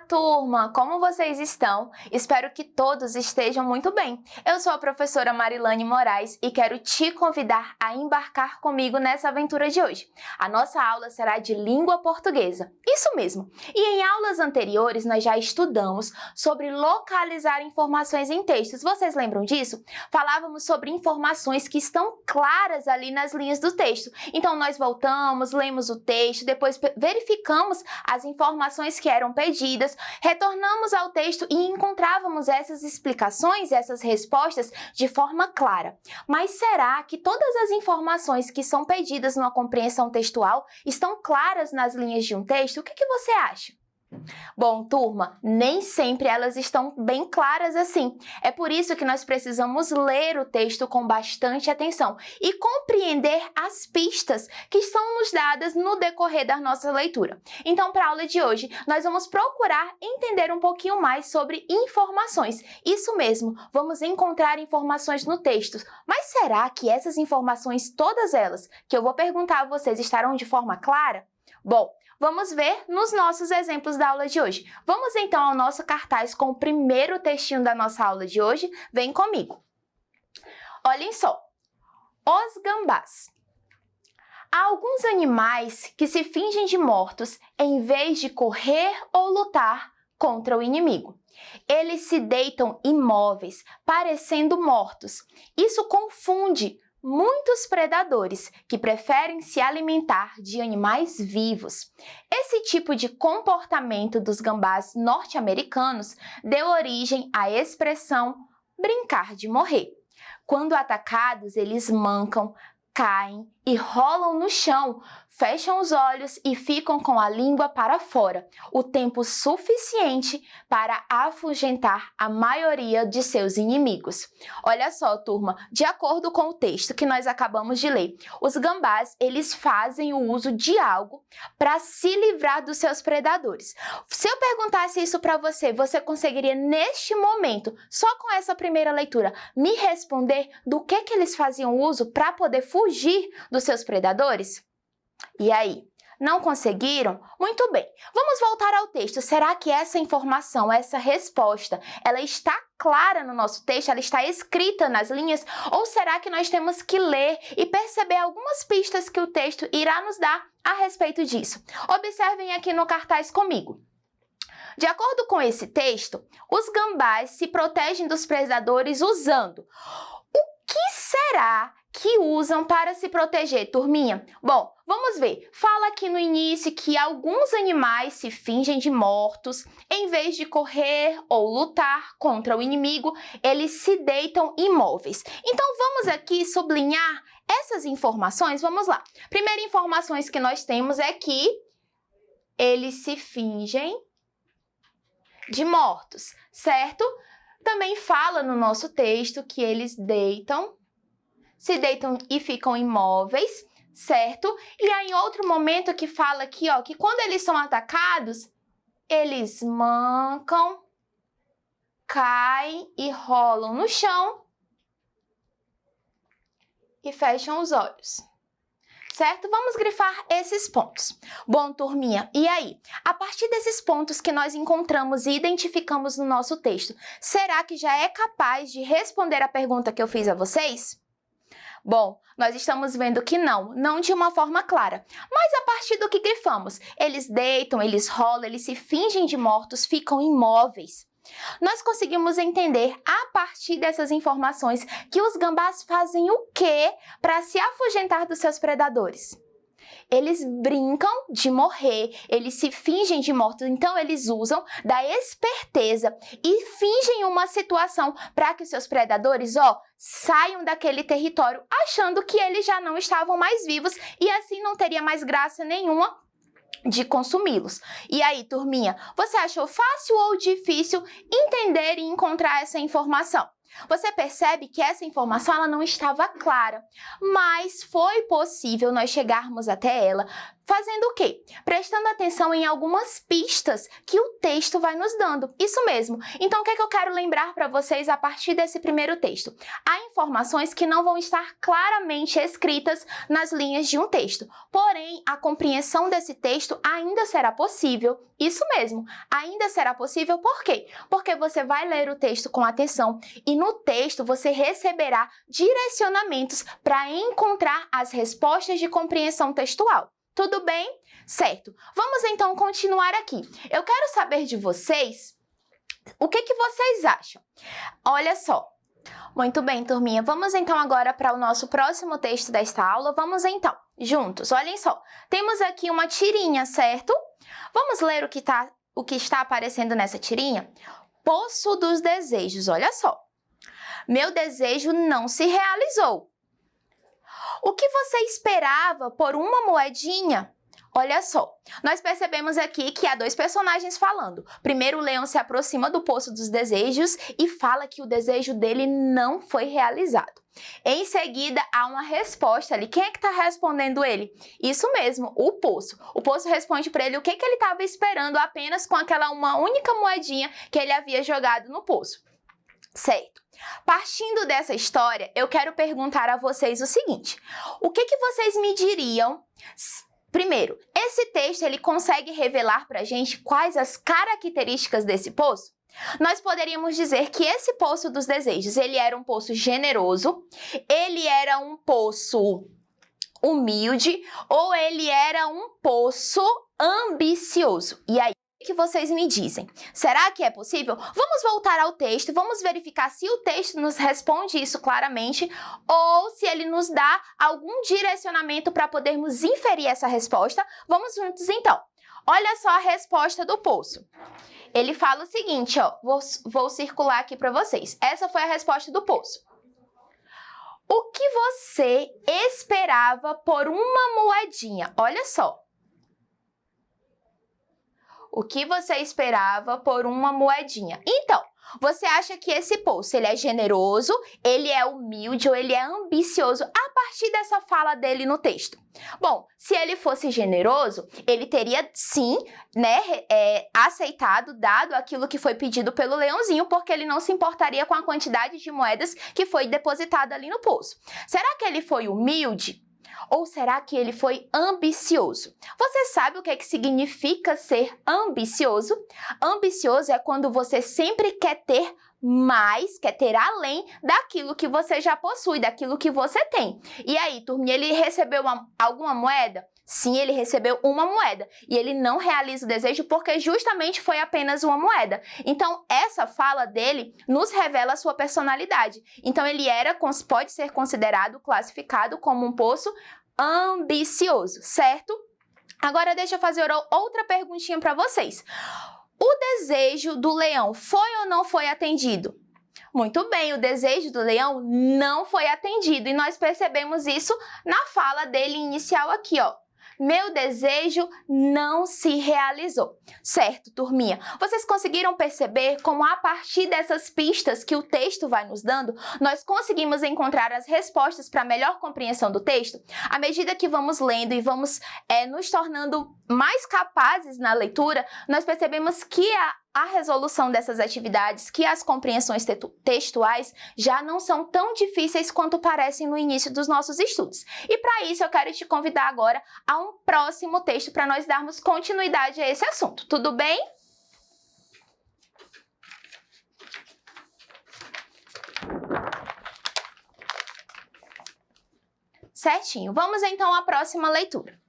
turma! Como vocês estão? Espero que todos estejam muito bem. Eu sou a professora Marilane Moraes e quero te convidar a embarcar comigo nessa aventura de hoje. A nossa aula será de língua portuguesa. Isso mesmo! E em aulas anteriores nós já estudamos sobre localizar informações em textos. Vocês lembram disso? Falávamos sobre informações que estão claras ali nas linhas do texto. Então nós voltamos, lemos o texto, depois verificamos as informações que eram pedidas, retornamos ao texto e encontrávamos essas explicações, essas respostas de forma clara. Mas será que todas as informações que são pedidas numa compreensão textual estão claras nas linhas de um texto? O que você acha? Bom, turma, nem sempre elas estão bem claras assim. É por isso que nós precisamos ler o texto com bastante atenção e compreender as pistas que estão nos dadas no decorrer da nossa leitura. Então, para a aula de hoje, nós vamos procurar entender um pouquinho mais sobre informações. Isso mesmo, vamos encontrar informações no texto. Mas será que essas informações, todas elas, que eu vou perguntar a vocês, estarão de forma clara? Bom, vamos ver nos nossos exemplos da aula de hoje. Vamos então ao nosso cartaz com o primeiro textinho da nossa aula de hoje. Vem comigo. Olhem só. Os gambás. Há alguns animais que se fingem de mortos em vez de correr ou lutar contra o inimigo. Eles se deitam imóveis, parecendo mortos. Isso confunde muitos predadores que preferem se alimentar de animais vivos. Esse tipo de comportamento dos gambás norte-americanos deu origem à expressão brincar de morrer. Quando atacados, eles mancam, caem e rolam no chão, fecham os olhos e ficam com a língua para fora, o tempo suficiente para afugentar a maioria de seus inimigos. Olha só, turma, de acordo com o texto que nós acabamos de ler, os gambás, eles fazem o uso de algo para se livrar dos seus predadores. Se eu perguntasse isso para você, você conseguiria neste momento, só com essa primeira leitura, me responder do que eles faziam uso para poder fugir dos seus predadores? E aí, não conseguiram? Muito bem, vamos voltar ao texto. Será que essa informação, essa resposta, ela está clara no nosso texto? Ela está escrita nas linhas? Ou será que nós temos que ler e perceber algumas pistas que o texto irá nos dar a respeito disso? Observem aqui no cartaz comigo. De acordo com esse texto, os gambás se protegem dos predadores usando. O que será que usam para se proteger, turminha? Bom, vamos ver. Fala aqui no início que alguns animais se fingem de mortos. Em vez de correr ou lutar contra o inimigo, eles se deitam imóveis. Então, vamos aqui sublinhar essas informações. Vamos lá. Primeira informações que nós temos é que eles se fingem de mortos, certo? Também fala no nosso texto que eles se deitam e ficam imóveis, certo? E aí, em outro momento que fala aqui, ó, que quando eles são atacados, eles mancam, caem e rolam no chão e fecham os olhos. Certo? Vamos grifar esses pontos. Bom, turminha, e aí? A partir desses pontos que nós encontramos e identificamos no nosso texto, será que já é capaz de responder a pergunta que eu fiz a vocês? Bom, nós estamos vendo que não de uma forma clara. Mas a partir do que grifamos, eles deitam, eles rolam, eles se fingem de mortos, ficam imóveis. Nós conseguimos entender, a partir dessas informações, que os gambás fazem o quê para se afugentar dos seus predadores? Eles brincam de morrer, eles se fingem de mortos, então eles usam da esperteza e fingem uma situação para que seus predadores, saiam daquele território achando que eles já não estavam mais vivos e assim não teria mais graça nenhuma de consumi-los. E aí, turminha, você achou fácil ou difícil entender e encontrar essa informação? Você percebe que essa informação ela não estava clara, mas foi possível nós chegarmos até ela fazendo o quê? Prestando atenção em algumas pistas que o texto vai nos dando. Isso mesmo. Então, o que é que eu quero lembrar para vocês a partir desse primeiro texto? Há informações que não vão estar claramente escritas nas linhas de um texto. Porém, a compreensão desse texto ainda será possível. Isso mesmo, ainda será possível. Por quê? Porque você vai ler o texto com atenção e no texto você receberá direcionamentos para encontrar as respostas de compreensão textual. Tudo bem? Certo. Vamos então continuar aqui. Eu quero saber de vocês o que vocês acham. Olha só. Muito bem, turminha. Vamos então agora para o nosso próximo texto desta aula. Vamos então, juntos. Olhem só. Temos aqui uma tirinha, certo? Vamos ler o que está aparecendo nessa tirinha? Poço dos desejos. Olha só. Meu desejo não se realizou. O que você esperava por uma moedinha? Olha só, nós percebemos aqui que há dois personagens falando. Primeiro, o leão se aproxima do Poço dos Desejos e fala que o desejo dele não foi realizado. Em seguida, há uma resposta ali. Quem é que está respondendo ele? Isso mesmo, o Poço. O Poço responde para ele o que ele estava esperando apenas com aquela uma única moedinha que ele havia jogado no poço. Certo. Partindo dessa história, eu quero perguntar a vocês o seguinte. O que vocês me diriam? Primeiro, esse texto ele consegue revelar para a gente quais as características desse poço? Nós poderíamos dizer que esse Poço dos Desejos, ele era um poço generoso, ele era um poço humilde ou ele era um poço ambicioso. E aí, o que vocês me dizem? Será que é possível? Vamos voltar ao texto, vamos verificar se o texto nos responde isso claramente ou se ele nos dá algum direcionamento para podermos inferir essa resposta. Vamos juntos então. Olha só a resposta do Poço. Ele fala o seguinte, ó, vou circular aqui para vocês. Essa foi a resposta do Poço. O que você esperava por uma moedinha? Olha só. O que você esperava por uma moedinha? Então, você acha que esse poço ele é generoso, ele é humilde ou ele é ambicioso a partir dessa fala dele no texto? Bom, se ele fosse generoso, ele teria sim, aceitado, dado aquilo que foi pedido pelo leãozinho, porque ele não se importaria com a quantidade de moedas que foi depositada ali no poço. Será que ele foi humilde? Ou será que ele foi ambicioso? Você sabe o que significa ser ambicioso? Ambicioso é quando você sempre quer ter mais, quer ter além daquilo que você já possui, daquilo que você tem. E aí, turminha, ele recebeu alguma moeda? Sim, ele recebeu uma moeda e ele não realiza o desejo porque justamente foi apenas uma moeda. Então, essa fala dele nos revela a sua personalidade. Então, ele pode ser considerado, classificado como um poço ambicioso, certo? Agora, deixa eu fazer outra perguntinha para vocês. O desejo do leão foi ou não foi atendido? Muito bem, o desejo do leão não foi atendido e nós percebemos isso na fala dele inicial aqui, ó. Meu desejo não se realizou. Certo, turminha? Vocês conseguiram perceber como a partir dessas pistas que o texto vai nos dando, nós conseguimos encontrar as respostas para a melhor compreensão do texto? À medida que vamos lendo e vamos nos tornando mais capazes na leitura, nós percebemos que a resolução dessas atividades, que as compreensões textuais já não são tão difíceis quanto parecem no início dos nossos estudos. E para isso eu quero te convidar agora a um próximo texto para nós darmos continuidade a esse assunto. Tudo bem? Certinho. Vamos então à próxima leitura.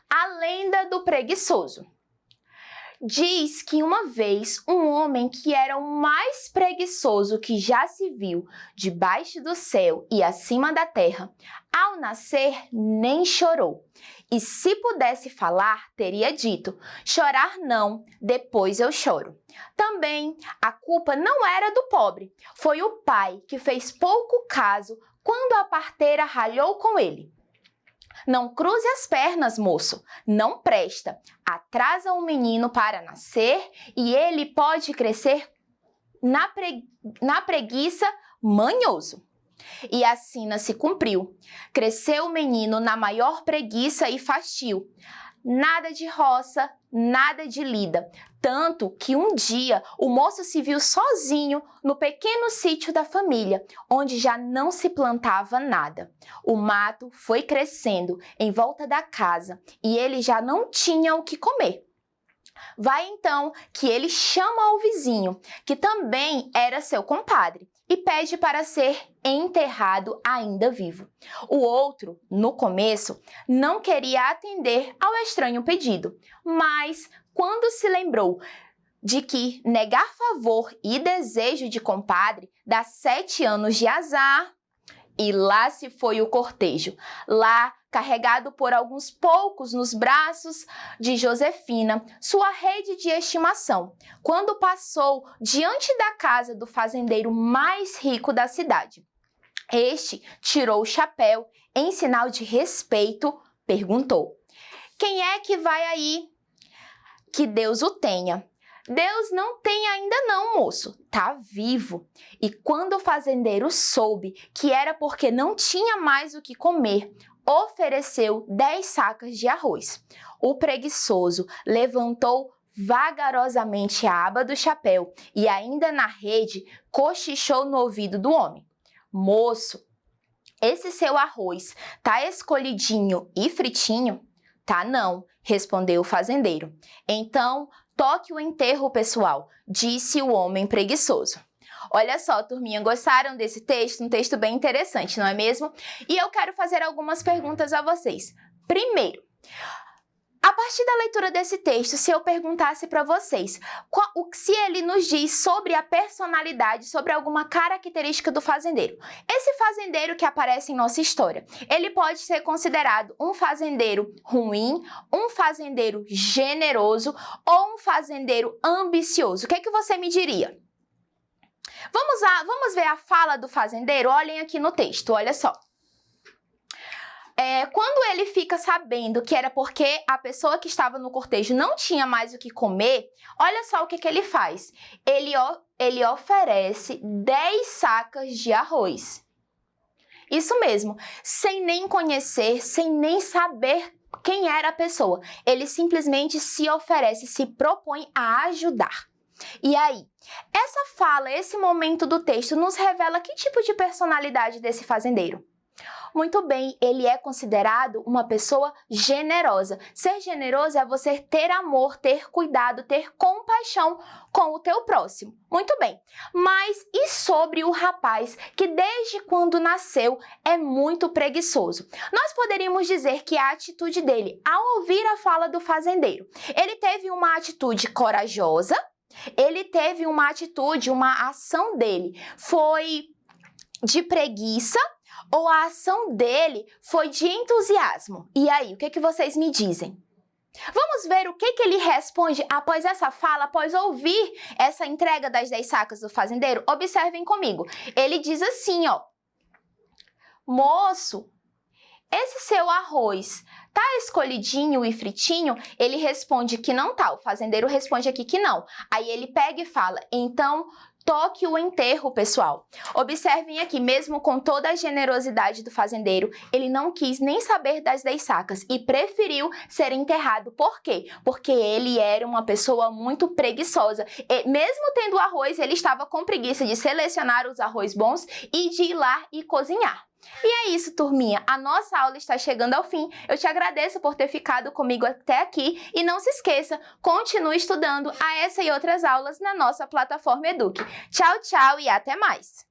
A lenda do preguiçoso. Diz que uma vez um homem que era o mais preguiçoso que já se viu debaixo do céu e acima da terra, ao nascer nem chorou. E se pudesse falar, teria dito: chorar não, depois eu choro. Também a culpa não era do pobre, foi o pai que fez pouco caso quando a parteira ralhou com ele. Não cruze as pernas, moço, não presta. Atrasa o menino para nascer e ele pode crescer na preguiça, manhoso. E a sina se cumpriu. Cresceu o menino na maior preguiça e fastio. Nada de roça, nada de lida. Tanto que um dia o moço se viu sozinho no pequeno sítio da família, onde já não se plantava nada. O mato foi crescendo em volta da casa e ele já não tinha o que comer. Vai então que ele chama o vizinho, que também era seu compadre, e pede para ser enterrado ainda vivo. O outro, no começo, não queria atender ao estranho pedido, mas quando se lembrou de que negar favor e desejo de compadre dá 7 anos de azar, e lá se foi o cortejo, lá carregado por alguns poucos nos braços de Josefina, sua rede de estimação, quando passou diante da casa do fazendeiro mais rico da cidade. Este tirou o chapéu, em sinal de respeito, perguntou: "Quem é que vai aí? Que Deus o tenha." "Deus não tem ainda não, moço, tá vivo." E quando o fazendeiro soube que era porque não tinha mais o que comer, ofereceu 10 sacas de arroz. O preguiçoso levantou vagarosamente a aba do chapéu e ainda na rede cochichou no ouvido do homem: "Moço, esse seu arroz tá escolhidinho e fritinho?" "Tá não", respondeu o fazendeiro. "Então, toque o enterro, pessoal", disse o homem preguiçoso. Olha só, turminha, gostaram desse texto? Um texto bem interessante, não é mesmo? E eu quero fazer algumas perguntas a vocês. Primeiro, a partir da leitura desse texto, se eu perguntasse para vocês se ele nos diz sobre a personalidade, sobre alguma característica do fazendeiro. Esse fazendeiro que aparece em nossa história, ele pode ser considerado um fazendeiro ruim, um fazendeiro generoso ou um fazendeiro ambicioso? O que é que você me diria? Vamos ver a fala do fazendeiro? Olhem aqui no texto, olha só. Quando ele fica sabendo que era porque a pessoa que estava no cortejo não tinha mais o que comer, olha só o que ele faz. Ele oferece 10 sacas de arroz. Isso mesmo, sem nem conhecer, sem nem saber quem era a pessoa. Ele simplesmente se oferece, se propõe a ajudar. E aí, essa fala, esse momento do texto nos revela que tipo de personalidade desse fazendeiro? Muito bem, ele é considerado uma pessoa generosa. Ser generoso é você ter amor, ter cuidado, ter compaixão com o teu próximo. Muito bem, mas e sobre o rapaz que desde quando nasceu é muito preguiçoso? Nós poderíamos dizer que a atitude dele, ao ouvir a fala do fazendeiro, ele teve uma atitude corajosa, ele teve uma atitude, uma ação dele foi de preguiça, ou a ação dele foi de entusiasmo? E aí, o que vocês me dizem? Vamos ver o que ele responde após essa fala, após ouvir essa entrega das 10 sacas do fazendeiro? Observem comigo. Ele diz assim, ó: "Moço, esse seu arroz tá escolhidinho e fritinho?" Ele responde que não tá. O fazendeiro responde aqui que não. Aí ele pega e fala: "Então, toque o enterro, pessoal." Observem aqui, mesmo com toda a generosidade do fazendeiro, ele não quis nem saber das 10 sacas e preferiu ser enterrado. Por quê? Porque ele era uma pessoa muito preguiçosa. E, mesmo tendo arroz, ele estava com preguiça de selecionar os arroz bons e de ir lá e cozinhar. E é isso, turminha. A nossa aula está chegando ao fim. Eu te agradeço por ter ficado comigo até aqui e não se esqueça, continue estudando a essa e outras aulas na nossa plataforma Eduque. Tchau, tchau e até mais!